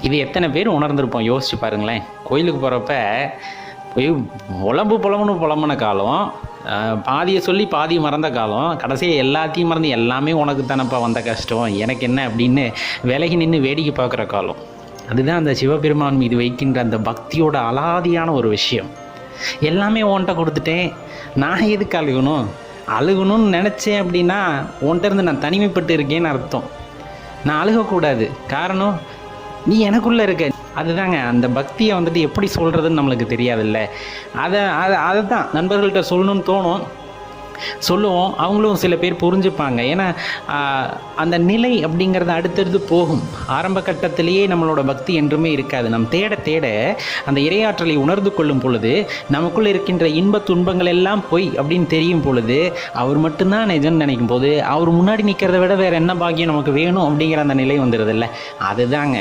இது எத்தனை பேர் உணர்ந்திருப்போம், யோசிச்சு பாருங்களேன். கோயிலுக்கு போகிறப்ப போய் புலம்புன காலம், பாதியை சொல்லி பாதி மறந்த காலம், கடைசியாக எல்லாத்தையும் மறந்து எல்லாமே உனக்கு தானப்பா வந்த கஷ்டம், எனக்கு என்ன அப்படின்னு விலகி நின்று வேடிக்கை பார்க்குற காலம். அதுதான் அந்த சிவபெருமான் மீது வைக்கின்ற அந்த பக்தியோட அலாதியான ஒரு விஷயம். எல்லாமே உன்கிட்ட கொடுத்துட்டேன், நான் எதுக்கு அழுகணும்னு நினச்சேன் அப்படின்னா உன்கிட்ட இருந்து நான் தனிமைப்பட்டு இருக்கேன்னு அர்த்தம். நான் அழுகக்கூடாது, காரணம் நீ எனக்குள்ளே இருக்க. அதுதாங்க அந்த பக்தியை வந்துட்டு எப்படி சொல்கிறதுன்னு நம்மளுக்கு தெரியாதுல்ல. அதை தான் நண்பர்கள்ட்ட சொல்லணும்னு தோணும், சொல்லுவோம். அவங்களும் சில பேர் புரிஞ்சுப்பாங்க. ஏன்னா அந்த நிலை அப்படிங்கிறது அடுத்தடுத்து போகும். ஆரம்ப கட்டத்திலேயே நம்மளோட பக்தி என்றுமே இருக்காது. நம் தேட தேட அந்த இறையாற்றலை உணர்ந்து கொள்ளும் பொழுது, நமக்குள்ளே இருக்கின்ற இன்ப துன்பங்கள் எல்லாம் பொய் அப்படின்னு தெரியும் பொழுது, அவர் மட்டும்தான் நிஜம்னு நினைக்கும் போது, அவர் முன்னாடி நிற்கிறத விட வேறு என்ன பாக்கியம் நமக்கு வேணும் அப்படிங்கிற அந்த நிலை வந்துடுதில்ல. அதுதாங்க